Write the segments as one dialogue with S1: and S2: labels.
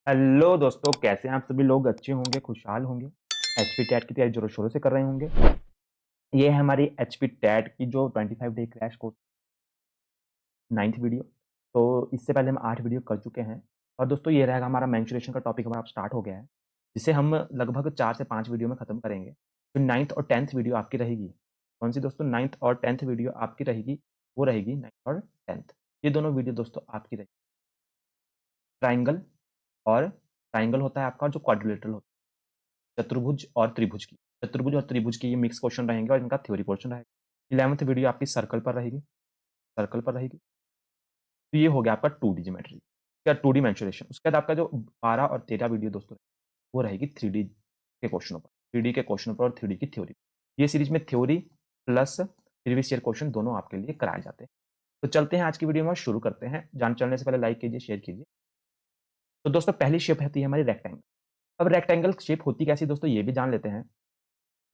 S1: Hello दोस्तों, कैसे हैं आप सभी लोग? अच्छे होंगे, खुशहाल होंगे। एचपी टेट की तैयारी जोरों शोरों से कर रहे होंगे। ये है हमारी एचपी टेट की जो 25 day crash course 9th video. तो इससे पहले हम 8 वीडियो कर चुके हैं। और दोस्तों ये रहेगा हमारा मेंस्ट्रुएशन का टॉपिक हमारा स्टार्ट हो गया है, जिसे हम लगभग 4 से 5 वीडियो में खत्म करेंगे। तो 9th और 10th वीडियो आपकी रहेगी। कौन सी दोस्तों? 9th और 10th वीडियो आपकी रहेगी। वो रहेगी 9th और 10th। ये दोनों वीडियो दोस्तों आपकी रहेगी। ट्राइंगल और ट्राइंगल होता है आपका जो क्वाड्रिलेटरल होता है, चतुर्भुज और त्रिभुज की। चतुर्भुज और त्रिभुज की ये मिक्स क्वेश्चन रहेंगे और इनका थ्योरी पोर्शन रहेगा। 11th वीडियो आपकी सर्कल पर रहेगी। सर्कल पर रहेगी। तो ये हो गया आपका 2D ज्योमेट्री या 2D मेंसुरेशन। उसके बाद आपका जो 12 और 13 वीडियो दोस्तों वो रहेगी 3D के क्वेश्चनों पर। 3D के क्वेश्चनों पर और 3D की थ्योरी। ये सीरीज में theory plus previous year question दोनों आपके लिए कराए जाते हैं। तो चलते हैं आज की वीडियो में और शुरू करते हैं। जान चलने से पहले लाइक कीजिए, शेयर कीजिए। तो दोस्तों पहली शेप होती है हमारी रेक्टेंगल। अब रेक्टेंगल शेप होती कैसी दोस्तों, ये भी जान लेते हैं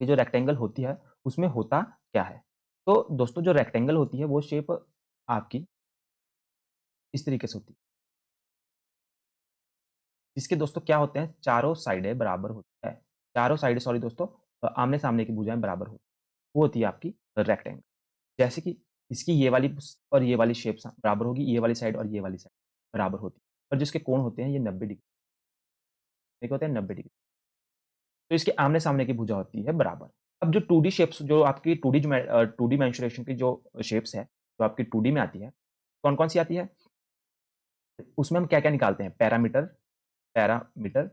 S1: कि जो रेक्टेंगल होती है उसमें होता क्या है। तो दोस्तों जो रेक्टेंगल होती है वो शेप आपकी इस तरीके से होती है, जिसके दोस्तों क्या होते हैं, चारों साइडें बराबर होती है। चारों साइडें सॉरी दोस्तों, आमने सामने की भुजाएं बराबर होती है। वो होती है आपकी रेक्टेंगल। जैसे कि इसकी ये वाली और ये वाली शेप बराबर होगी, ये वाली साइड और ये वाली साइड बराबर होती है। और जिसके कोण होते हैं ये 90 डिग्री, एक होते हैं 90 डिग्री। तो इसके आमने सामने की भुजा होती है बराबर। अब जो 2D शेप्स, जो आपकी 2D मेंसुरेशन की जो शेप्स है, जो आपकी 2D में आती है, कौन कौन सी आती है? उसमें हम क्या क्या निकालते हैं? पैरामीटर, पैरामीटर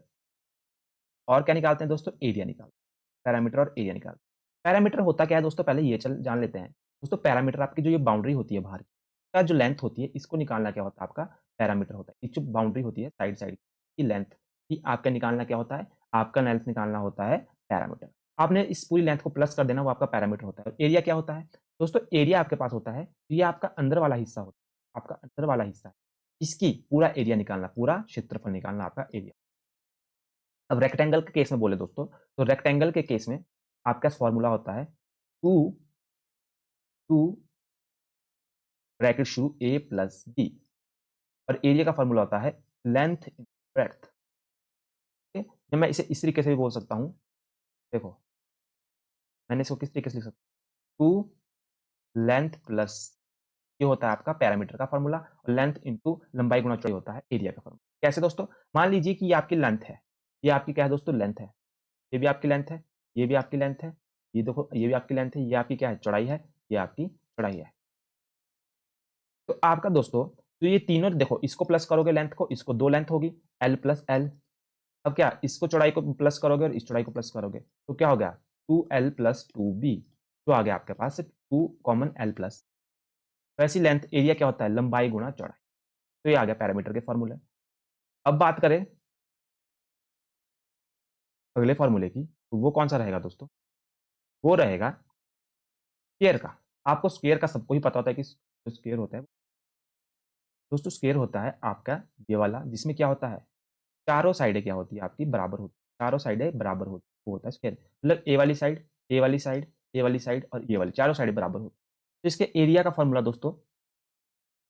S1: और क्या निकालते हैं दोस्तों? एरिया निकालते हैं। पैरामीटर और एरिया निकालते हैं। पैरामीटर होता क्या है दोस्तों, पहले ये चल जान लेते हैं। दोस्तों पैरामीटर आपकी जो ये बाउंड्री होती है बाहर की, का जो लेंथ होती है, इसको निकालना क्या होता है? आपका पैरामीटर होता है। ये जो बाउंड्री होती है साइड साइड की लेंथ की, आपका निकालना क्या होता है? आपका लेंथ निकालना होता है पैरामीटर। आपने इस पूरी लेंथ को प्लस कर देना, वो आपका पैरामीटर होता है। एरिया क्या होता है दोस्तों? एरिया आपके पास होता है, ये आपका अंदर वाला हिस्सा होता है। आपका अंदर वाला हिस्सा है, इसकी पूरा एरिया निकालना, पूरा क्षेत्रफल निकालना आपका एरिया। अब रेक्टेंगल के केस में बोले दोस्तों, तो रेक्टेंगल के केस में आपका फॉर्मूला होता है 2 2 ब्रैकेट शुरू a प्लस बी। और एरिया का फॉर्मूला होता है लेंथ इन ब्रेड्थ। जब मैं इसे इस तरीके से भी बोल सकता हूँ, देखो मैंने इसको किस तरीके से लिख सकता हूँ, 2 लेंथ प्लस ये होता है आपका पैरामीटर का फॉर्मूला, और लेंथ इंटू लंबाई गुणा चौड़ाई होता है एरिया का फॉर्मूला। कैसे दोस्तों? मान लीजिए कि ये आपकी लेंथ है, ये आपकी क्या है दोस्तों? लेंथ है। ये भी आपकी लेंथ है, ये भी आपकी लेंथ है, ये देखो ये भी आपकी लेंथ है, ये आपकी क्या है? चौड़ाई है, ये आपकी चौड़ाई है। तो आपका दोस्तों तो ये तीनों देखो, इसको प्लस करोगे लेंथ को, इसको 2 लेंथ होगी L प्लस L। अब क्या, इसको चौड़ाई को प्लस करोगे और इस चौड़ाई को प्लस करोगे तो क्या हो गया? 2L plus 2B। तो आ गया आपके पास 2 कॉमन L प्लस। वैसी लेंथ एरिया क्या होता है? लंबाई गुणा चौड़ाई। तो ये आ गया पैरामीटर के फॉर्मूले। अब बात करें अगले फॉर्मूले की, तो वो कौन सा रहेगा दोस्तों? वो रहेगा स्क्वायर का। आपको स्क्वायर का सबको ही पता होता है कि जो स्क्वायर होता है दोस्तों, स्क्वायर होता है आपका ये वाला, जिसमें क्या होता है? चारों साइडें क्या होती है आपकी? बराबर होती है। चारों साइडें बराबर होती है, वो होता है स्क्वायर। मतलब ए वाली साइड, ए वाली साइड, ए वाली साइड और ये वाली चारों साइडें बराबर होती है। तो इसके एरिया का फॉर्मूला दोस्तों,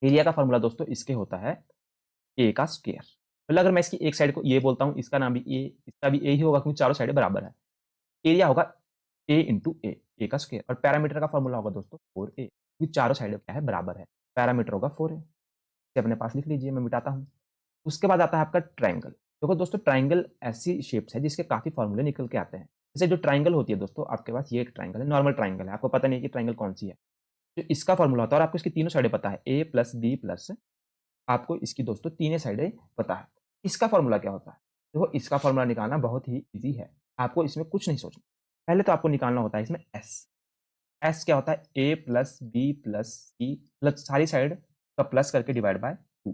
S1: एरिया का फॉर्मूला दोस्तों इसके होता है ए का स्क्वायर। मतलब अगर मैं इसकी एक साइड को ये बोलता हूँ, इसका नाम भी ए, इसका भी ए ही होगा क्योंकि चारों साइडें बराबर है। एरिया होगा ए इंटू ए, ए का स्क्वायर। और पैरामीटर का फॉर्मूला होगा दोस्तों 4a, क्योंकि चारों साइडें क्या है? बराबर है। पैरामीटर होगा 4a। इसे अपने पास लिख लीजिए, मैं मिटाता हूँ। उसके बाद आता है आपका ट्रायंगल। देखो दोस्तों ट्रायंगल ऐसी शेप्स है जिसके काफ़ी फॉर्मूले निकल के आते हैं। जैसे जो ट्रायंगल होती है दोस्तों, आपके पास ये एक ट्रायंगल है, नॉर्मल ट्रायंगल है, आपको पता नहीं है कि ट्रायंगल कौन सी है। तो इसका फॉर्मूला होता है, और आपको इसकी तीनों साइडें पता है, ए प्लस बी प्लस, आपको इसकी दोस्तों तीनों साइडें पता है। इसका फॉर्मूला क्या होता है? देखो इसका फॉर्मूला निकालना बहुत ही ईजी है। आपको इसमें कुछ नहीं सोचना। पहले तो आपको निकालना होता है इसमें एस। एस क्या होता है? ए प्लस बी प्लस सी, मतलब सारी साइड का प्लस करके डिवाइड बाय 2।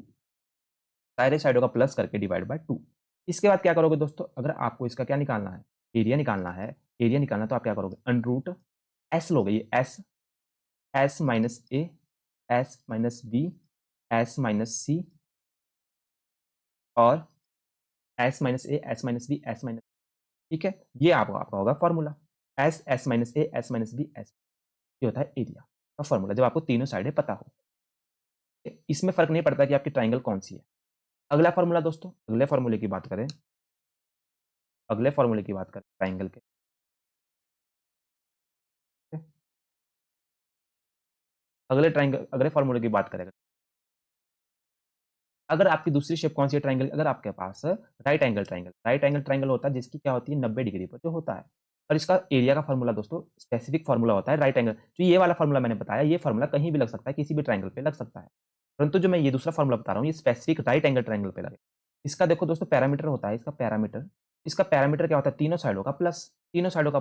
S1: सारे साइडों का प्लस करके डिवाइड बाय 2। इसके बाद क्या करोगे दोस्तों, अगर आपको इसका क्या निकालना है? एरिया निकालना है। एरिया निकालना तो आप क्या करोगे? अंडर रूट एस लोगे, ये s, s minus a, s minus b, s minus c और s minus a, s minus b, s minus, ठीक है। ये आपका होगा formula, s, s minus a, s minus b, s. ये होता है एरिया का फॉर्मूला, जब आपको तीनों साइडें पता हो। इसमें फर्क नहीं पड़ता कि आपकी ट्राइंगल कौन सी है। अगला फ़ॉर्मूला दोस्तों, अगले फ़ॉर्मूले की बात करें ट्रायंगल के। ठीक है? अगले फ़ॉर्मूले की बात करें अगर आपकी दूसरी शेप कौन-सी है ट्रायंगल अगर आपके पास राइट एंगल ट्रायंगल होता है जिसकी क्या होती है 90 डिग्री पर जो होता है। और इसका एरिया का फ़ॉर्मूला दोस्तों स्पेसिफिक फ़ॉर्मूला होता है राइट एंगल जो ये वाला फ़ॉर्मूला मैंने बताया ये फ़ॉर्मूला कहीं भी लग सकता है, किसी भी ट्रायंगल पे लग सकता है। परंतु जो मैं ये दूसरा फ़ॉर्मूला बता रहा हूँ ये स्पेसिफिक राइट एंगल ट्रायंगल पे लगेगा। इसका देखो दोस्तों पैरामीटर होता है इसका पैरामीटर क्या होता है तीनों साइडों का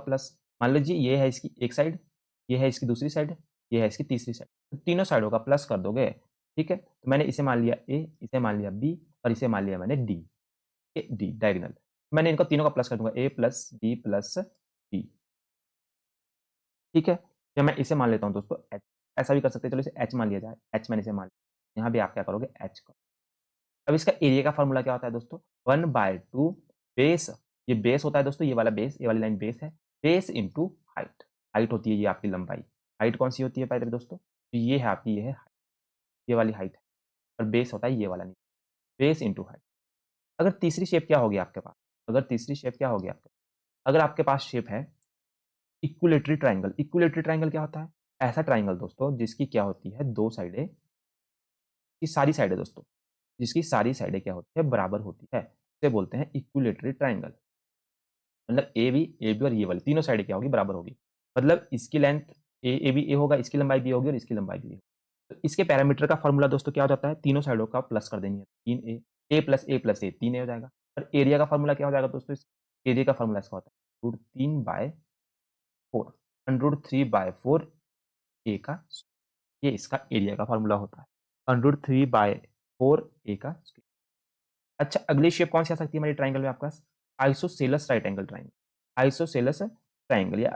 S1: प्लस। मान लीजिए ये है इसकी एक साइड, ये है इसकी दूसरी साइड, ये है इसकी तीसरी साइड। तो तीनों साइडों का प्लस कर दोगे, ठीक है? तो मैंने इसे मान लिया ए, इसे मान लिया बी और इसे मान लिया मैंने डी। ए, डी डायगोनल। मैंने इनको तीनों का प्लस कर दूँगा ए प्लस बी प्लस डी, ठीक है? या मैं इसे मान लेता हूँ दोस्तों एच। ऐसा भी कर सकते हैं चलो इसे एच मान लिया जाए। एच मैंने इसे मान लिया। यहाँ भी आप क्या करोगे एच करो। अब इसका एरिया का फ़ॉर्मूला क्या होता है दोस्तों? 1/2 बेस ये बेस होता है दोस्तों ये वाला बेस, ये वाली लाइन बेस है। Base into height. हाइट होती है ये आपकी लंबाई। हाइट कौन-सी होती है प्यारे दोस्तों? तो ये है आपकी ये वाली हाइट है और बेस होता है ये वाला नीचे। Base into height. अगर तीसरी शेप क्या होगी आपके पास? अगर तीसरी शेप क्या होगी आपके अगर आपके पास शेप है इक्विलेटरल ट्रायंगल। इक्विलेटरल ट्रायंगल क्या होता है? ऐसा ट्रायंगल दोस्तों जिसकी क्या होती है 2 साइडें की सारी साइडें दोस्तों, जिसकी सारी साइडें क्या होती है बराबर होती है। इसे बोलते हैं इक्विलेटरल ट्रायंगल। मतलब ए बी और ये वाली तीनों साइडें क्या होगी बराबर होगी। मतलब इसकी लेंथ ए होगा, इसकी लंबाई बी होगी और इसकी लंबाई बी होगी। तो इसके पैरामीटर का फ़ॉर्मूला दोस्तों क्या हो जाता है? तीनों साइडों का प्लस कर देंगे 3a ए 3a हो जाएगा। और एरिया का फ़ॉर्मूला क्या हो जाएगा दोस्तों इस एरिया का फ़ॉर्मूला इसका होता है √3/4 √3/4 ए का ये इसका एरिया का फ़ॉर्मूला होता है। √3/4 ए का स्क्वायर। अच्छा अगली शेप कौन-सी आ सकती है हमारी ट्रायंगल में आपके पास? Isosceles right angle triangle. Isosceles triangle या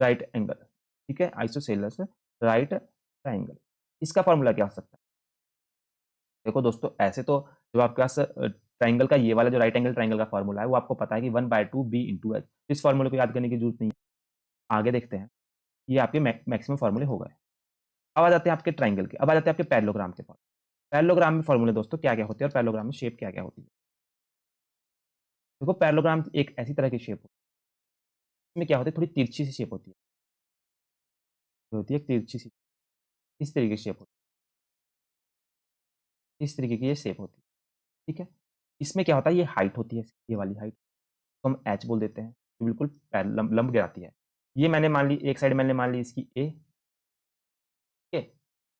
S1: राइट एंगल, ठीक है? Isosceles right triangle. इसका फ़ॉर्मूला क्या हो सकता है? देखो दोस्तों ऐसे तो जो आपके पास ट्रायंगल का ये वाला जो राइट एंगल ट्रायंगल का फ़ॉर्मूला है वो आपको पता है कि 1/2 बी इंटू एच। इस फ़ॉर्मूले को याद करने की ज़रूरत नहीं है। आगे देखते हैं। ये आपके मैक्सिमम फ़ॉर्मूले हो गए। अब आ जाते हैं आपके ट्रायंगल के, अब आ जाते हैं आपके पैरेललोग्राम के पास। पैरेललोग्राम में फ़ॉर्मूले दोस्तों क्या-क्या होते हैं और पैरेललोग्राम में शेप क्या-क्या होती है? देखो पैरेललोग्राम एक ऐसी तरह की शेप होती है, इसमें क्या होता है थोड़ी तिरछी सी शेप होती है। जो होती है एक तिरछी सी, इस तरीके की शेप होती है, इस तरीके की ये शेप होती है, ठीक है? इसमें क्या होता है ये हाइट होती है, ये वाली हाइट, तो हम एच बोल देते हैं, ये बिल्कुल लंब गिराती है। ये मैंने मान ली एक साइड मैंने मान ली इसकी ए, ठीक है?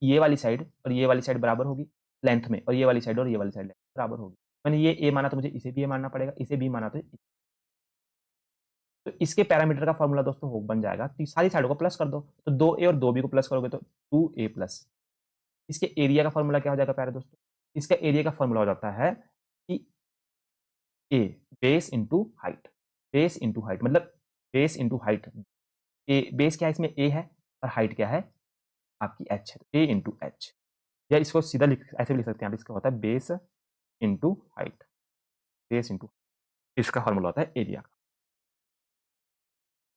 S1: ये वाली साइड और ये वाली साइड बराबर होगी लेंथ में और ये वाली साइड और ये वाली साइड बराबर होगी। मैंने ये ए माना तो मुझे इसे भी ए मानना पड़ेगा, इसे बी माना तो इसके पैरामीटर का फ़ॉर्मूला दोस्तों हो बन जाएगा कि सारी साइडों को प्लस कर दो, तो 2a और 2b को प्लस करोगे तो 2a प्लस। इसके एरिया का फ़ॉर्मूला क्या हो जाएगा प्यारे दोस्तों? इसका एरिया का फ़ॉर्मूला हो जाता है कि a base into height, base into height मतलब base into height. A base क्या है इसमें ए है और हाइट क्या है? आपकी एच है, ए इंटू एच। या इसको सीधा ऐसे भी लिख सकते हैं आप, इसका होता है base into height, base into इसका फ़ॉर्मूला होता है एरिया का।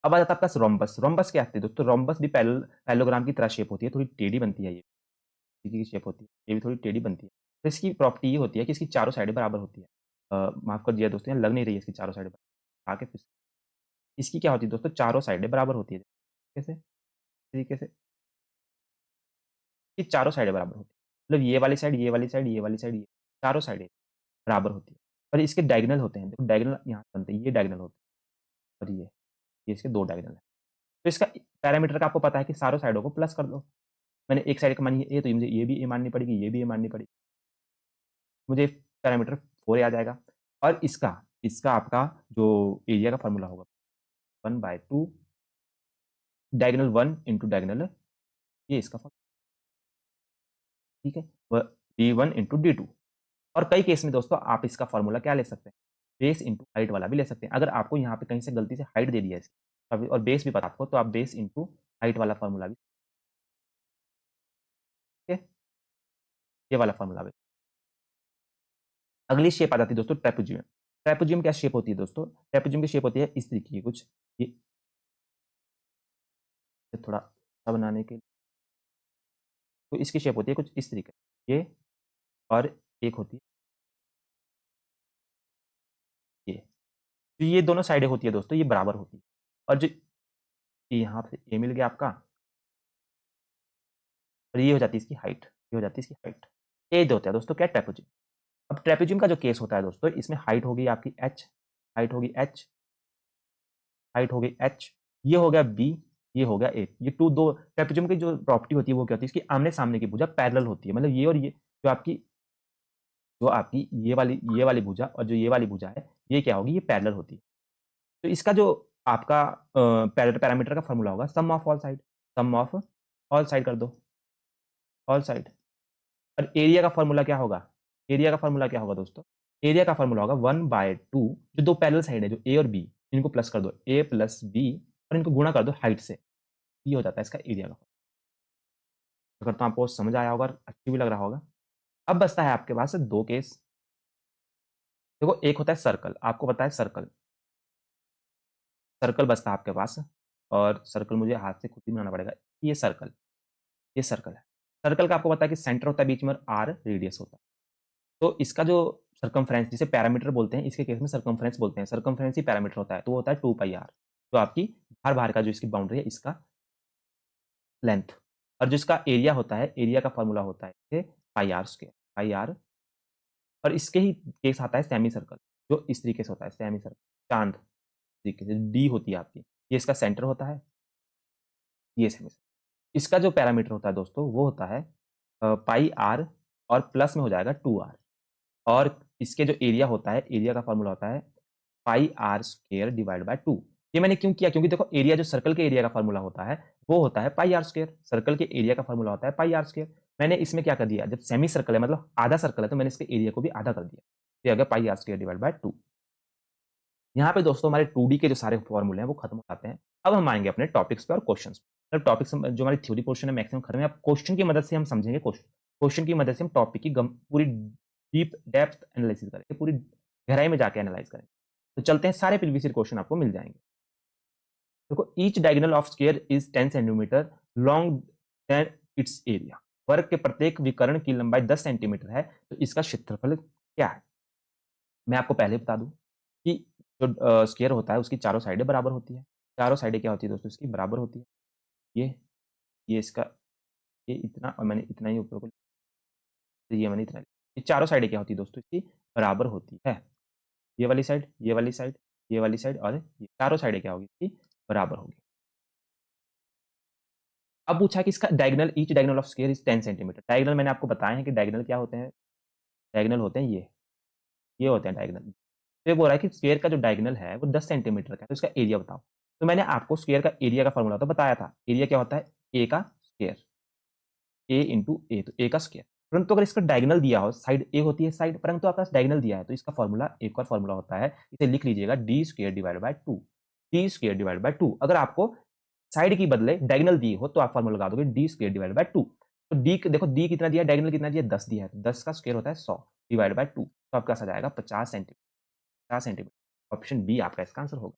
S1: अब आ जाता है आपका रोम्बस। रोम्बस क्या होती है दोस्तों? रोम्बस भी पैरेललोग्राम की तरह शेप होती है, थोड़ी टेढ़ी बनती है ये, की शेप होती है, ये भी थोड़ी टेढ़ी बनती है। तो इसकी प्रॉपर्टी ये होती है कि इसकी चारों साइडें बराबर होती है। माफ़ कर दीजिए दोस्तों यहाँ लग नहीं रही है इसकी चारों साइडें आगे फिर से। इसकी क्या होती है दोस्तों चारों साइडें बराबर होती है। कैसे? तरीके से ये चारों साइडें बराबर होती है। मतलब ये वाली साइड, ये वाली साइड, ये वाली साइड, ये चारों साइडें बराबर होती है। और इसके डायगोनल होते हैं, देखो डायगोनल यहाँ बनते हैं, ये डायगोनल होते हैं और ये इसके 2 डायगोनल हैं। तो इसका पैरामीटर का आपको पता है कि चारों साइडों को प्लस कर दो। मैंने एक साइड का मानी ए तो मुझे ये भी ए माननी पड़ेगी, ये भी ए माननी पड़ेगी। मुझे पैरामीटर 4 आ जाएगा और इसका आपका जो एरिया का फ़ॉर्मूला होगा 1/2 डायगोनल 1 इंटू डायगोनल ये इसका फ़ॉर्मूला ठीक है? व D1 इंटू D2 और कई केस में दोस्तों आप इसका फ़ॉर्मूला क्या ले सकते हैं? बेस इंटू हाइट वाला भी ले सकते हैं। अगर आपको यहाँ पे कहीं से गलती से हाइट दे दिया है इसकी अभी और बेस भी पता है आपको तो आप बेस इंटू हाइट वाला फ़ॉर्मूला भी ठीक है? ये वाला फ़ॉर्मूला भी। अगली शेप आ जाती है दोस्तों ट्रेपेजियम। ट्रेपेजियम क्या शेप होती है दोस्तों? ट्रेपेजियम की शेप होती है इस तरीके की कुछ ये थोड़ा अच्छा बनाने के लिए तो इसकी शेप होती है कुछ इस तरीके से। ये और एक होती है तो ये दोनों साइडें होती है दोस्तों, ये बराबर होती है। और जो यहाँ से ए मिल गया आपका, और ये हो जाती है इसकी हाइट, ये हो जाती है इसकी हाइट। ये जो होता है दोस्तों क्या, ट्रेपेजियम। अब ट्रेपेजियम का जो केस होता है दोस्तों, इसमें हाइट होगी आपकी h, हाइट होगी h, हाइट हो गई h, ये हो गया b, ये हो गया a। ये टू दो ट्रेपेजियम की जो प्रॉपर्टी होती है वो क्या होती है, इसकी आमने सामने की भुजा पैरेलल होती है। मतलब ये और ये जो आपकी ये वाली भुजा और जो ये वाली भुजा है, ये क्या होगी, ये पैरेलल होती है। तो इसका जो आपका पैरामीटर का फॉर्मूला होगा sum of all side, sum of all side कर दो, ऑल साइड। और एरिया का फॉर्मूला क्या होगा, एरिया का फॉर्मूला क्या होगा दोस्तों, एरिया का फॉर्मूला होगा 1/2, जो दो पैरेलल साइड है जो ए और बी, इनको प्लस कर दो, ए प्लस बी, और इनको गुणा कर दो हाइट से, ये हो जाता है इसका एरिया का। अगर तो आपको समझ आया होगा, अच्छी भी लग रहा होगा। अब बचता है आपके पास दो केस। देखो एक होता है सर्कल, आपको पता है सर्कल, सर्कल बचता है आपके पास, और सर्कल मुझे हाथ से खुद ही बनाना पड़ेगा। ये सर्कल, ये सर्कल है। सर्कल का आपको पता है कि सेंटर होता है बीच में और आर रेडियस होता है। तो इसका जो सर्कमफ्रेंस, जिसे पैरामीटर बोलते हैं, इसके केस में सर्कमफ्रेंस बोलते हैं, सर्कमफ्रेंस ही पैरामीटर होता है, तो वो होता है 2πr, जो आपकी बाहर बाहर का जो इसकी बाउंड्री है इसका लेंथ। और जिसका एरिया होता है, एरिया का फॉर्मूला होता है πr², πr। और इसके ही केस आता है सेमी सर्कल, जो इस तरीके से होता है सेमी सर्कल, चांद तरीके से, डी होती है आपकी, ये इसका सेंटर होता है, ये सेमी सर्कल। इसका जो पैरामीटर होता है दोस्तों वो होता है πr, और प्लस में हो जाएगा 2r। और इसके जो एरिया होता है, एरिया का फॉर्मूला होता है πr² डिवाइड बाय 2। ये मैंने क्यों किया, क्योंकि देखो एरिया जो सर्कल के एरिया का फॉर्मूला होता है वो होता है πr², सर्कल के एरिया का फॉर्मूला होता है πr²। मैंने इसमें क्या कर दिया, जब सेमी सर्कल है मतलब आधा सर्कल है, तो मैंने इसके एरिया को भी आधा कर दिया, ये आ गया πr² डिवाइड बाय 2। यहाँ पे दोस्तों हमारे 2D के जो सारे फॉर्मूले हैं वो खत्म हो जाते हैं। अब हम आएंगे अपने टॉपिक्स पे और क्वेश्चंस पे। मतलब टॉपिक्स जो हमारी थ्योरी पोर्शन है मैक्सिमम खत्म है, अब क्वेश्चन की मदद से हम समझेंगे, क्वेश्चन की मदद से हम टॉपिक की पूरी डीप डेप्थ एनालिसिस करेंगे, पूरी गहराई में जाके एनालाइज करेंगे। तो चलते हैं, सारे प्रीवियस ईयर क्वेश्चन आपको मिल जाएंगे। देखो each diagonal of square is 10 centimetre long then its area. वर्ग के प्रत्येक विकर्ण की लंबाई 10 सेंटीमीटर है, तो इसका क्षेत्रफल क्या है। मैं आपको पहले बता दूं कि जो स्क्वायर होता है उसकी चारों साइडें बराबर होती है। चारों साइडें क्या होती है दोस्तों, इसकी बराबर होती है। ये इसका, ये इतना, और मैंने इतना ही ऊपर को, तो ये मैंने इतना, ये चारों साइडें क्या होती है दोस्तों, इसकी बराबर होती है। ये वाली साइड, ये वाली साइड, ये वाली साइड, और ये चारों साइडें क्या होगी, इसकी बराबर होगी। अब पूछा कि इसका diagonal, each diagonal of square is 10 centimetre. Diagonal मैंने आपको बताया है कि डायगोनल क्या होते हैं, डायगोनल होते हैं ये होते हैं डायगोनल। तो ये बोल रहा है कि स्क्वायर का जो डायगोनल है वो 10 सेंटीमीटर का है, तो इसका एरिया बताओ। तो मैंने आपको स्क्वायर का एरिया का फॉर्मूला तो बताया था, एरिया क्या होता है, ए का स्क्वायर, ए इंटू ए, तो ए का स्क्वायर। परंतु अगर इसका डायगोनल दिया हो, साइड ए होती है साइड, परंतु आपका डायगोनल दिया है, तो इसका फॉर्मूला एक और फॉर्मूला होता है, इसे लिख लीजिएगा d² divide by 2, d² divide by 2। अगर आपको साइड की बदले डायगोनल दी हो तो आप फॉर्मूला लगा दोगे d² डिवाइड बाय 2। तो डी देखो, डी कितना दिया, डायगोनल कितना दिया, 10 दिया है, तो 10 का स्क्वायर होता है 100 डिवाइड बाय 2, तो आपका आ जाएगा 50 सेंटीमीटर, 50 सेंटीमीटर। ऑप्शन बी आपका इसका आंसर होगा।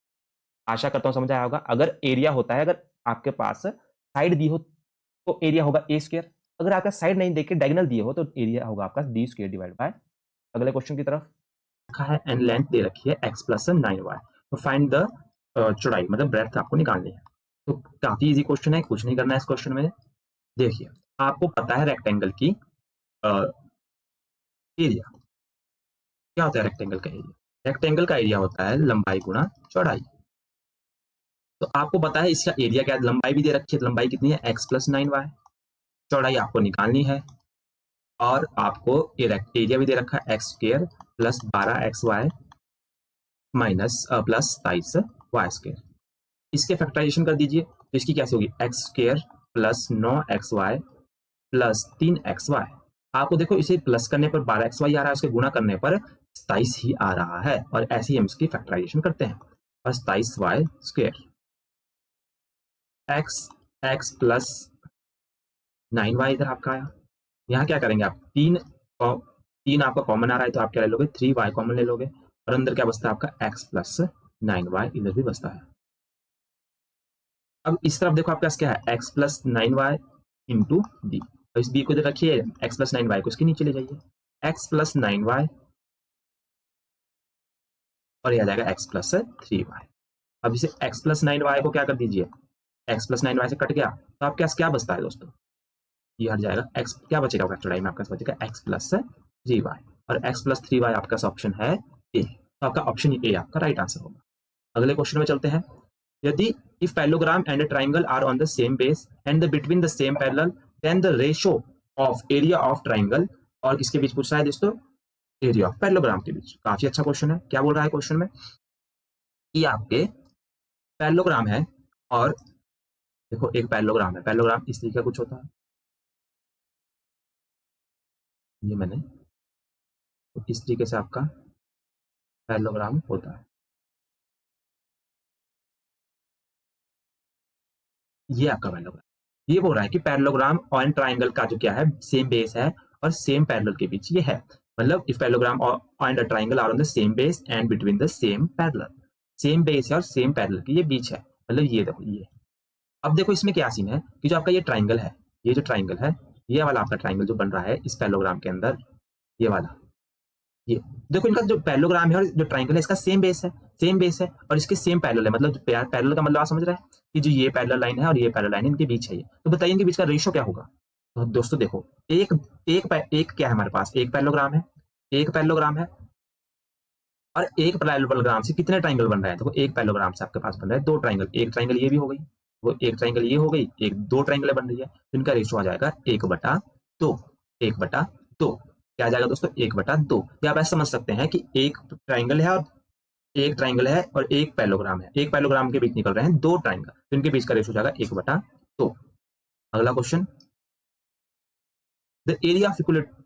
S1: आशा करता हूँ समझ आया होगा। अगर एरिया होता है, अगर आपके पास साइड दी हो तो एरिया होगा ए स्क्वायर, अगर आपका साइड नहीं देके डायगोनल दिए हो तो एरिया होगा आपका d² डिवाइड बाय। अगले क्वेश्चन की तरफ रखा है, एंड लेंथ दे रखी है x प्लस 9y, तो फाइंड द चौड़ाई मतलब ब्रेड्थ आपको निकालनी है। तो काफी इजी क्वेश्चन है, कुछ नहीं करना है इस क्वेश्चन में। देखिए आपको पता है रेक्टेंगल की एरिया क्या होता है, रेक्टेंगल का एरिया, रेक्टेंगल का एरिया होता है लंबाई गुणा चौड़ाई। तो आपको पता है इसका एरिया क्या है, लंबाई भी दे रखी है, लंबाई कितनी है x प्लस 9y, चौड़ाई आपको निकालनी है, और आपको एरिया भी दे रखा है x² plus 12xy minus plus 27y²। इसके फैक्टराइजेशन कर दीजिए, तो इसकी कैसे होगी, x² plus 9xy plus 3xy। आपको देखो इसे प्लस करने पर 12xy आ रहा है, उसके गुणा करने पर 27 ही आ रहा है, और ऐसे ही हम इसकी फैक्टराइजेशन करते हैं, और 27y² x प्लस 9y इधर आपका आया। यहाँ क्या करेंगे आप, तीन आपका कॉमन आ रहा है, तो आप क्या ले लोगे, 3y कॉमन ले लोगे, और अंदर क्या बचता है आपका x प्लस 9y, इधर भी बचता है। अब इस तरफ देखो आपके पास क्या है, x plus 9y into B, तो इस b को इधर रखिए, x प्लस 9y को इसके नीचे ले जाइए, x प्लस 9y और ये आ जाएगा x प्लस 3y। अब इसे x प्लस 9y को क्या कर दीजिए, x प्लस 9y से कट गया तो आपके पास क्या बचता है दोस्तों, ये हट जाएगा, x क्या बचेगा फैक्टराइज में, आपके पास बचेगा x प्लस 3y और x प्लस 3y आपका ऑप्शन है ए, तो आपका ऑप्शन ए आपका राइट आंसर होगा। अगले क्वेश्चन में चलते हैं। यदि if parallelogram and a triangle are on the same base and the between the same parallel then the ratio of area of triangle, और किसके बीच पूछ रहा है दोस्तों, एरिया ऑफ पैरेललोग्राम के बीच। काफी अच्छा क्वेश्चन है। क्या बोल रहा है क्वेश्चन में कि आपके पैरेललोग्राम है और देखो एक पैरेललोग्राम है, पैरेललोग्राम इस तरीके का कुछ होता है, ये मैंने, तो इस तरीके से आपका पैरेललोग्राम होता है। ये आपका पैरेललोग्राम, ये बोल रहा है कि पैरेललोग्राम ऑन ट्राइंगल का जो क्या है, सेम बेस है और सेम पैरेलल के बीच ये है। मतलब if parallelogram on the triangle are on the same base and between the same parallel, same base है और सेम पैरेलल के ये बीच है, मतलब ये देखो ये। अब देखो इसमें क्या सीन है कि जो आपका ये ट्राइंगल है, ये जो ट्राइंगल है, ये वाला आपका ट्राइंगल जो बन रहा है इस पैरेललोग्राम के अंदर, ये वाला, ये देखो इनका जो पैरेललोग्राम है और जो ट्राइंगल है इसका सेम बेस है, सेम बेस है और इसके सेम पैरेलल है। मतलब पैरेलल का मतलब आप समझ रहे हैं कि जो ये पैरेलल लाइन है और ये पैरेलल लाइन है, इनके बीच है ये। तो बताइए इनके बीच का रेशियो क्या होगा। तो दोस्तों देखो, एक एक क्या है हमारे पास, एक पैरेललोग्राम है, एक पैरेललोग्राम है और एक पैरेललोग्राम से कितने ट्राइंगल बन रहे हैं। देखो एक पैरेललोग्राम से आपके पास बन रहा है दो ट्राइंगल, एक ट्राइंगल ये भी हो गई, वो एक ट्राइंगल ये हो गई, एक दो ट्राइंगल बन रही है, तो इनका रेशियो आ जाएगा 1/2, 1/2। क्या आ जाएगा दोस्तों, 1/2। या आप ऐसा समझ सकते हैं कि एक ट्राइंगल है और एक ट्राइंगल है और एक पैरेललोग्राम है, एक पैरेललोग्राम के बीच निकल रहे हैं दो ट्राइंगल, तो इनके बीच का रेशियो हो जाएगा 1/2। अगला क्वेश्चन, the area of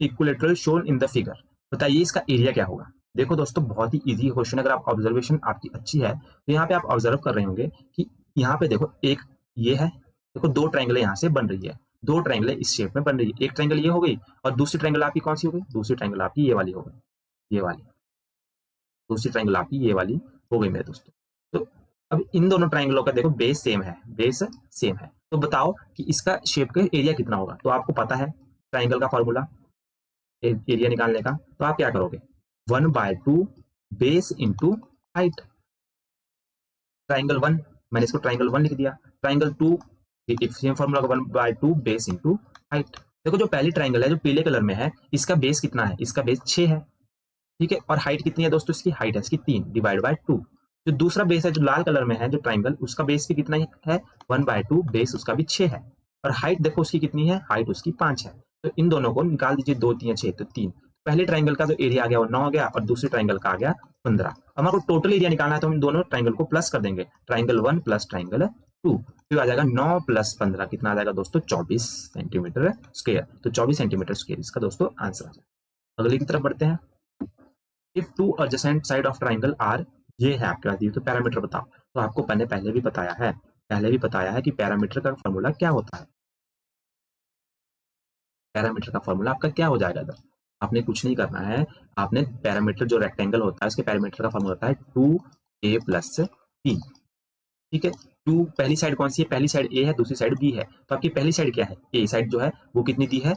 S1: equilateral shown in the figure, बताइए इसका एरिया क्या होगा। देखो दोस्तों बहुत ही इजी क्वेश्चन, अगर आप ऑब्जर्वेशन आपकी अच्छी है तो यहाँ पे आप ऑब्जर्व कर रहे होंगे कि यहाँ पे देखो एक ये है, देखो दो ट्राइंगल यहाँ से बन रही है, दो ट्राइंगल इस शेप में बन रही है, एक ट्राइंगल ये हो गई और दूसरी ट्राइंगल आपकी कौन सी हो गई, दूसरी ट्राइंगल आपकी ये वाली हो गई, ये वाली दूसरी ट्राइंगल आपकी ये वाली हो गई मेरे दोस्तों। तो अब इन दोनों ट्राइंगलों का देखो बेस सेम है, बेस सेम है, तो बताओ कि इसका शेप का एरिया कितना होगा। तो आपको पता है ट्राइंगल का फॉर्मूला एरिया निकालने का, तो आप क्या करोगे, 1/2 बेस इंटू हाइट। ट्राइंगल 1 मैंने इसको ट्राइंगल 1 लिख दिया, triangle 2 same formula 1/2 base into height. देखो जो पहली ट्राइंगल है जो पीले कलर में है, इसका बेस कितना है, इसका बेस 6 है, ठीक है, और हाइट कितनी है दोस्तों, इसकी हाइट है इसकी 3/2। जो दूसरा बेस है जो लाल कलर में है जो ट्राइंगल, उसका बेस भी कितना है, 1/2 बेस उसका भी 6 है, और हाइट देखो उसकी कितनी है, हाइट उसकी 5 है। तो इन दोनों को निकाल दीजिए, 2 3 6 तो 3। पहले ट्राइंगल का जो एरिया आ गया वो 9 आ गया और दूसरे ट्राइंगल का आ गया 15। हमारे को टोटल एरिया निकालना है तो हम दोनों ट्राइंगल को प्लस कर देंगे, ट्राइंगल 1 प्लस ट्राइंगल 2, फिर आ जाएगा 9 प्लस 15 कितना आ जाएगा दोस्तों, 24 सेंटीमीटर स्क्वायर। तो 24 सेंटीमीटर स्क्वायर इसका दोस्तों आंसर आ जाएगा। अगले की तरफ बढ़ते हैं। If two adjacent side of triangle are, ये है आपके पास, ये तो पैरामीटर बताओ। तो आपको मैंने पहले भी बताया है, कि पैरामीटर का फॉर्मूला क्या होता है। पैरामीटर का फॉर्मूला आपका क्या हो जाएगा इधर, आपने कुछ नहीं करना है, आपने पैरामीटर जो रेक्टेंगल होता है उसके पैरामीटर का फॉर्मूला होता है 2a प्लस b, ठीक है। टू पहली साइड कौन सी है, पहली साइड a है, दूसरी साइड b है, तो आपकी पहली साइड क्या है, a साइड जो है वो कितनी दी है,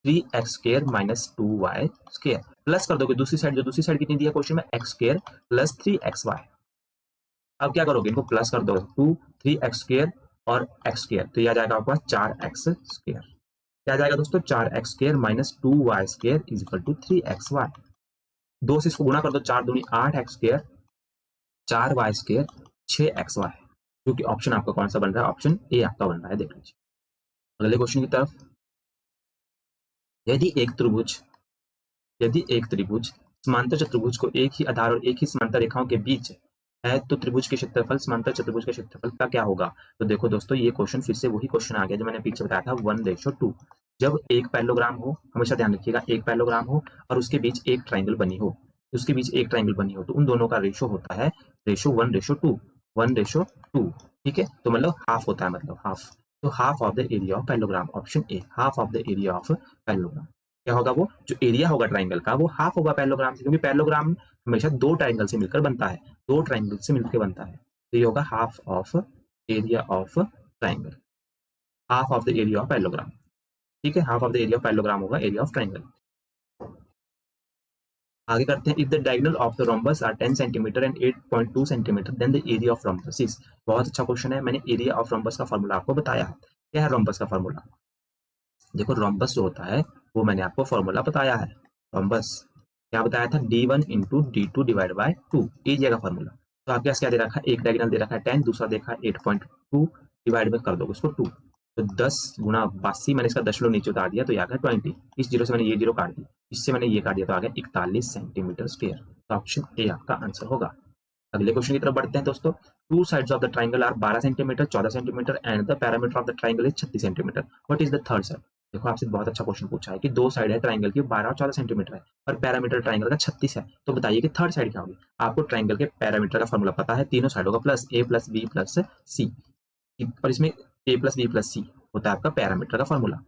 S1: 3x² माइनस 2y², प्लस कर दोगे दूसरी साइड, जो दूसरी साइड कितनी दी है क्वेश्चन में, x² प्लस 3xy। अब क्या करोगे, इनको प्लस कर दो, 3x² और x², तो ये आ जाएगा आपके पास 4x²। क्या आ जाएगा दोस्तों, 4x² minus 2y² is equal to 3xy। दो से इसको गुणा कर दो, 4 दूनी 8x², 4y², 6xy, जो कि ऑप्शन आपका कौन सा बन रहा है, ऑप्शन ए आपका बन रहा है, देख लीजिए। अगले क्वेश्चन की तरफ, यदि एक त्रिभुज समांतर चतुर्भुज को एक ही आधार और एक ही समांतर रेखाओं के बीच है, तो त्रिभुज के क्षेत्रफल समांतर चतुर्भुज के क्षेत्रफल का क्या होगा। तो देखो दोस्तों ये क्वेश्चन फिर से वही क्वेश्चन आ गया जो मैंने पीछे बताया था, 1:2। जब एक पैरेललोग्राम हो, हमेशा ध्यान रखिएगा, एक पैरेललोग्राम हो और उसके बीच एक ट्राइंगल बनी हो, तो उन दोनों का रेशो होता है रेशो 1:2, 1:2, ठीक है। तो मतलब हाफ होता है, मतलब हाफ, तो half of the area of parallelogram, option A, half of the area of parallelogram. क्या होगा, वो जो एरिया होगा ट्राइंगल का वो हाफ होगा पैरेललोग्राम से, क्योंकि पैरेललोग्राम हमेशा दो ट्राइंगल से मिलकर बनता है, दो ट्राइंगल से मिलकर बनता है, तो ये होगा half of area of triangle, half of the area of parallelogram, ठीक है, half of the area of parallelogram होगा एरिया ऑफ ट्राइंगल। आगे करते हैं, if the diagonal of the rhombus are 10 centimetre and 8.2 centimetre then the area of rhombus is. बहुत अच्छा question है, मैंने एरिया ऑफ रोम्बस का फॉर्मूला आपको बताया है। क्या है रोम्बस का फॉर्मूला? देखो रोम्बस जो होता है वो मैंने आपको फॉर्मूला बताया है। रोम्बस क्या बताया था? d1 into d2 divide by 2, area का फॉर्मूला। तो आपके पास क्या दे रखा है? एक डायगोनल दे रखा है 10, दूसरा देखा है 8.2, डिवाइड में कर दोगे उसको 2, तो 10 गुना 82, मैंने इसका 10 नीचे उतार दिया तो यहाँ गया 20। इस जीरो से मैंने ये जीरो काट दी, इससे मैंने ये काट दिया तो आ गया 41 सेंटीमीटर स्क्वायर। तो ऑप्शन ए आपका आंसर होगा। अगले क्वेश्चन की तरफ बढ़ते हैं दोस्तों। Two sides of the triangle are 12 centimetre, 14 centimetre and the parameter of the triangle is 36 centimetre. What is the third side? देखो आपसे बहुत अच्छा क्वेश्चन पूछा है कि दो साइड है ट्राइंगल की 12 और 14 सेंटीमीटर है और पैरामीटर ट्राइंगल का 36 है, तो बताइए कि थर्ड साइड क्या होगी। आपको ट्राइंगल के पैरामीटर का फॉर्मूला पता है, तीनों साइडों का प्लस ए प्लस बी प्लस सी, और इसमें ए प्लस बी प्लस सी होता है आपका पैरामीटर का फॉर्मूला।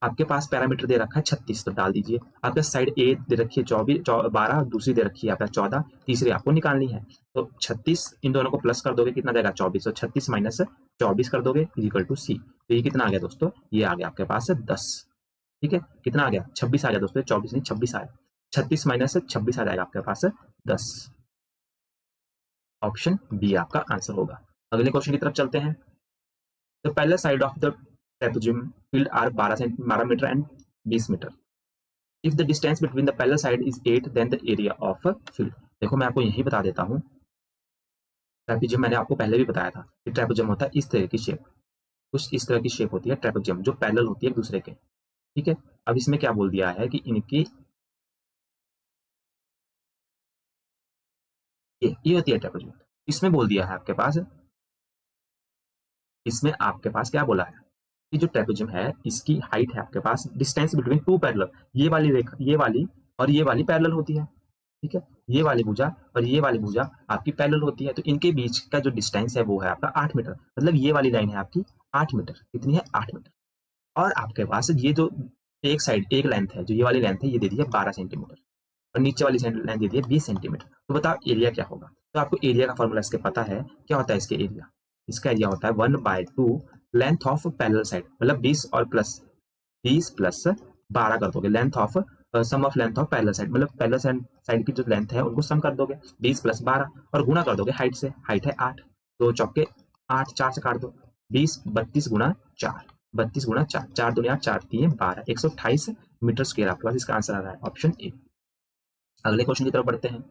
S1: आपके पास पैरामीटर दे रखा है 36, तो डाल दीजिए। आपके साइड ए दे रखी है 24 12, दूसरी दे रखी है आपका 14, तीसरी आपको निकालनी है। तो 36 इन दोनों को प्लस कर दोगे कितना जाएगा 24, तो 36 माइनस 24 कर दोगे इक्वल टू सी। तो ये कितना आ गया दोस्तों? ये आ गया आपके पास 10। ठीक है, कितना आ गया? 26 आ गया दोस्तों, 24 नहीं 26 आया। 36 माइनस 26 आ जाएगा आपके पास 10। ऑप्शन बी आपका आंसर होगा। अगले क्वेश्चन की तरफ चलते हैं। The parallel side of the trapezium field are 12 metre and 20 metre. If the distance between the parallel side is 8 then the area of field. देखो मैं आपको यही बता देता हूँ, ट्रेपेजियम मैंने आपको पहले भी बताया था कि ट्रेपेजियम होता है इस तरह की शेप, कुछ इस तरह की शेप होती है ट्रेपेजियम, जो पैरेलल होती है एक दूसरे के। ठीक है, अब इसमें क्या बोल दिया है कि इनकी ये होती है ट्रेपेजियम। इसमें बोल दिया है आपके पास, इसमें आपके पास क्या बोला है कि जो ट्रेपेजियम है इसकी हाइट है आपके पास, डिस्टेंस बिटवीन टू पैरेलल, ये वाली रेखा, ये वाली और ये वाली पैरेलल होती है। ठीक है, ये वाली भुजा और ये वाली भुजा आपकी पैरेलल होती है, तो इनके बीच का जो डिस्टेंस है वो है आपका 8 मीटर। मतलब ये वाली लाइन है आपकी 8 मीटर। कितनी है? 8 मीटर। और आपके पास ये जो एक साइड एक लेंथ है, जो ये वाली लेंथ है ये दे दी है 12 सेंटीमीटर और नीचे वाली लेंथ दे दी है 20 सेंटीमीटर। तो बताओ एरिया क्या होगा? तो आपको एरिया का फॉर्मूला इसके पता है। क्या होता है इसके एरिया? इसका एरिया होता है 1/2 लेंथ ऑफ पैरेलल साइड, मतलब 20 और प्लस 20 प्लस 12 कर दोगे, length of sum of length of parallel side, मतलब पैरेलल साइड की जो लेंथ है उनको सम कर दोगे 20 प्लस 12 और गुना कर दोगे हाइट से। हाइट है 8, दो चौके 8, 4 से काट दो, 20 32 गुना 4, 32 गुना 4, 4 दूनी 8, 4 3 12, 128 मीटर स्क्वायर आपके पास। इसका आंसर आ रहा है ऑप्शन ए। अगले क्वेश्चन की तरफ बढ़ते हैं।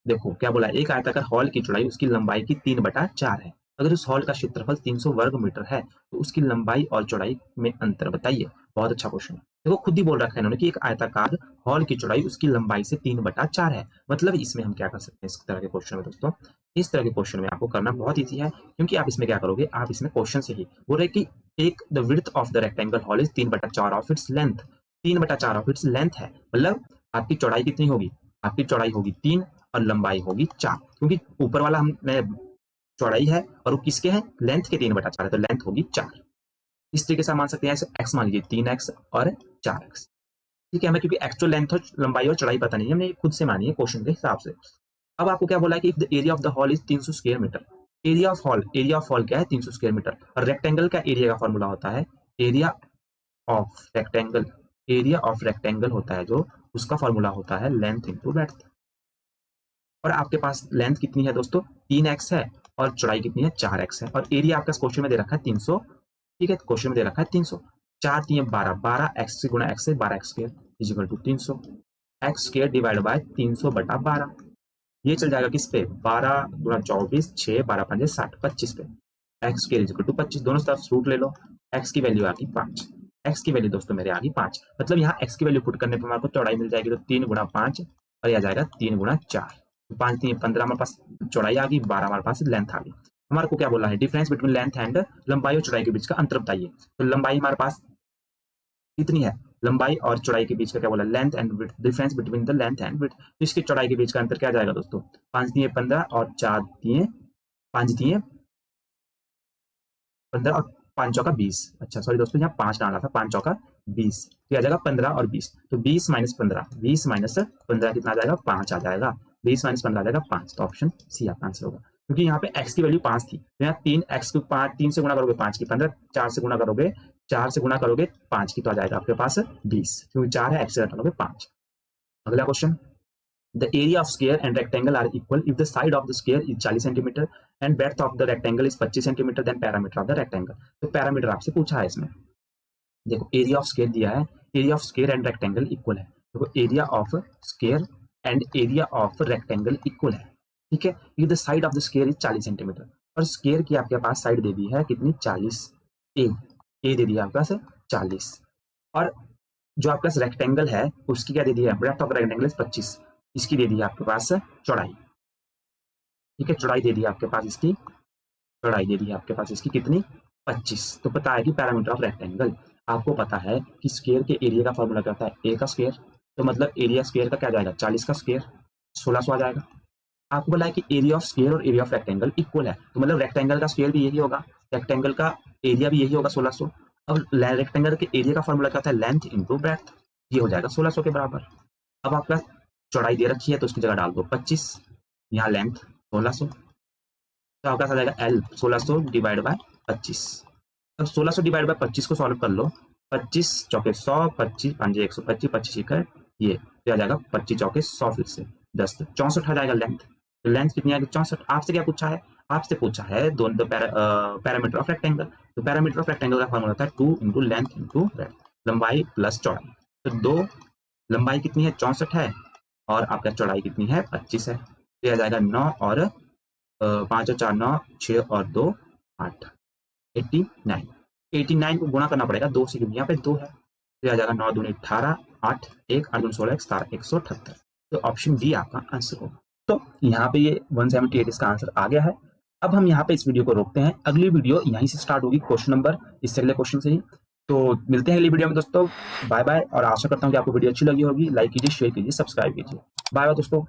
S1: देखो क्या बोला है, एक आयताकार हॉल की चौड़ाई उसकी लंबाई की 3/4 है। अगर उस हॉल का क्षेत्रफल 300 वर्ग मीटर है तो उसकी लंबाई और चौड़ाई में अंतर बताइए। बहुत अच्छा क्वेश्चन है। देखो खुद ही बोल रखा है इन्होंने कि एक आयताकार हॉल की चौड़ाई उसकी लंबाई से 3/4 है। मतलब इसमें हम क्या कर सकते हैं इस तरह के क्वेश्चन में दोस्तों? इस तरह के क्वेश्चन में आपको करना बहुत ईजी है, क्योंकि आप इसमें क्या करोगे, आप इसमें क्वेश्चन से ही बोल रहे कि एक the width of the rectangle hall is 3/4 of its length. 3/4 of its length है, मतलब आपकी चौड़ाई कितनी होगी? आपकी चौड़ाई होगी 3 और लंबाई होगी 4, क्योंकि ऊपर वाला हमने चौड़ाई है और वो किसके हैं? लेंथ के 3/4 है, तो लेंथ होगी 4। इस तरीके से मान सकते हैं, ऐसे एक्स मान लीजिए 3x और 4x। ठीक है, हमें क्योंकि एक्चुअल लेंथ और लंबाई और चौड़ाई पता नहीं है, हमने खुद से मानी है क्वेश्चन के हिसाब से। अब आपको क्या बोला है कि if the area of the hall is 300 square metre. Area of hall क्या है? 300 स्क्वायर मीटर। और रेक्टेंगल का एरिया का फॉर्मूला होता है area of rectangle. Area of rectangle होता है जो, उसका फॉर्मूला होता है लेंथ इंटू ब्रेड्थ। और आपके पास लेंथ कितनी है दोस्तों? 3x है और चौड़ाई कितनी है? 4x है। और एरिया आपका क्वेश्चन में दे रखा है 300। ठीक है, क्वेश्चन में दे रखा है 300। 4 3 12, 12 x से गुणा x से 12 x square is equal to 300 x square divide by 300/12। ये चल जाएगा किस पे? 12 गुणा 24, 6 12 5 60, 25 पे। x square is equal to 25, दोनों तरफ रूट ले लो। x की वैल्यू आ गई 5। x की वैल्यू दोस्तों मेरे आ गई 5, मतलब यहाँ x की वैल्यू पुट करने पर हमारे को चौड़ाई मिल जाएगी, तो 3 गुणा 5 और यह आ जाएगा 3 गुणा 4। 5 3 15 हमारे पास चौड़ाई आ गई, 12 हमारे पास लेंथ आ गई। हमारे को क्या बोला है? डिफरेंस बिटवीन लेंथ एंड, लंबाई और चौड़ाई के बीच का अंतर बताइए। तो लंबाई हमारे पास कितनी है? लंबाई और चौड़ाई के बीच का क्या बोला? Length and width, difference between the length and width. तो इसकी चौड़ाई के बीच का अंतर क्या जाएगा दोस्तों? 5 दिए 15 और 4 दिए 5 दिए 15 और 5 चौका 20। अच्छा सॉरी दोस्तों, यहाँ 5 डाला था, 5 चौका 20, तो आ जाएगा 15 और 20। तो 20 माइनस 15, 20 माइनस 15 कितना आ जाएगा? 5 आ जाएगा। 20 माइनस 15 आ जाएगा 5, तो ऑप्शन सी आपका आंसर होगा। क्योंकि यहाँ पे x की वैल्यू 5 थी, तो यहाँ 3x को 5, 3 से गुणा करोगे 5 की 15, 4 से गुणा करोगे 4 से गुणा करोगे 5 की, तो आ जाएगा आपके पास 20, क्योंकि 4 है, x से घटा लोगे 5। अगला क्वेश्चन, the area of square and rectangle are equal if the side of the square is 40 centimetre and breadth of the rectangle is 25 centimetre, then parameter of the rectangle. तो पैरामीटर आपसे पूछा है इसमें। देखो एरिया ऑफ स्क्वायर दिया है, area of square and rectangle equal है। देखो area of square and area of rectangle equal है, ठीक है। If the side of the square is 40 centimetre, और स्क्वायर की आपके पास साइड दे दी है कितनी, 40, ए दे दिया आपके पास 40, और जो आपके पास रेक्टेंगल है उसकी क्या दे दी है, ब्रेड्थ ऑफ रेक्टेंगल इज 25, इसकी दे दी है आपके पास चौड़ाई, ठीक है। चौड़ाई दे दी है आपके पास इसकी, चौड़ाई दे दी है आपके पास इसकी कितनी, 25। तो पता है कि पैरामीटर ऑफ रेक्टेंगल, आपको पता है कि स्क्वायर के एरिया का फॉर्मूला क्या होता है, ए का स्क्वायर, तो मतलब एरिया स्क्वायर का क्या जाएगा, 40 का स्क्वायर, 1600 आ जाएगा। आपको बोला है कि एरिया ऑफ स्क्वायर और एरिया ऑफ रेक्टेंगल इक्वल है, तो मतलब रेक्टेंगल का स्क्वायर भी यही होगा, रेक्टेंगल का एरिया भी यही होगा 1600। अब रेक्टेंगल के एरिया का फॉर्मूला क्या होता है, लेंथ इंटू ब्रेड्थ, ये हो जाएगा 1600 के बराबर। अब आपका चौड़ाई दे रखी है तो उसकी जगह डाल दो 25, यहाँ लेंथ 1600, तो आपका आ जाएगा एल 1600 डिवाइड बाय 25। अब 1600 डिवाइड बाय 25 को सॉल्व कर लो, 25 चौके 100, 25 5 125, 25 इक्वल ये आ जाएगा 25 चौके 100, फिर से 10 64 आ जाएगा लेंथ। तो लेंथ कितनी आएगी, 64। आपसे क्या पूछा है, आपसे पूछा है दोनों पैरामीटर ऑफ रेक्टेंगल। तो पैरामीटर ऑफ रेक्टेंगल का फॉर्मूला होता है 2 इंटू लेंथ इंटू ब्रेड्थ, लंबाई प्लस चौड़ाई। तो दो लंबाई कितनी है, 64 है, और आपका चौड़ाई कितनी है, 25 है। तो आ जाएगा 9 और 5 और 4 9, 6 और 2 8, 89। 89 को गुणा करना पड़ेगा 2 से, क्योंकि यहाँ पे 2 है। तो आ जाएगा 9 दूनी 18, 8 1 8 दूनी 16 17 178। तो ऑप्शन डी आपका आंसर होगा। तो यहाँ पे ये 178 इसका आंसर आ गया है। अब हम यहाँ पे इस वीडियो को रोकते हैं, अगली वीडियो यहीं से स्टार्ट होगी, क्वेश्चन नंबर इससे अगले क्वेश्चन से ही। तो मिलते हैं अगली वीडियो में दोस्तों, बाय बाय, और आशा करता हूँ कि आपको वीडियो अच्छी लगी होगी। लाइक कीजिए, शेयर कीजिए, सब्सक्राइब कीजिए। बाय बाय दोस्तों।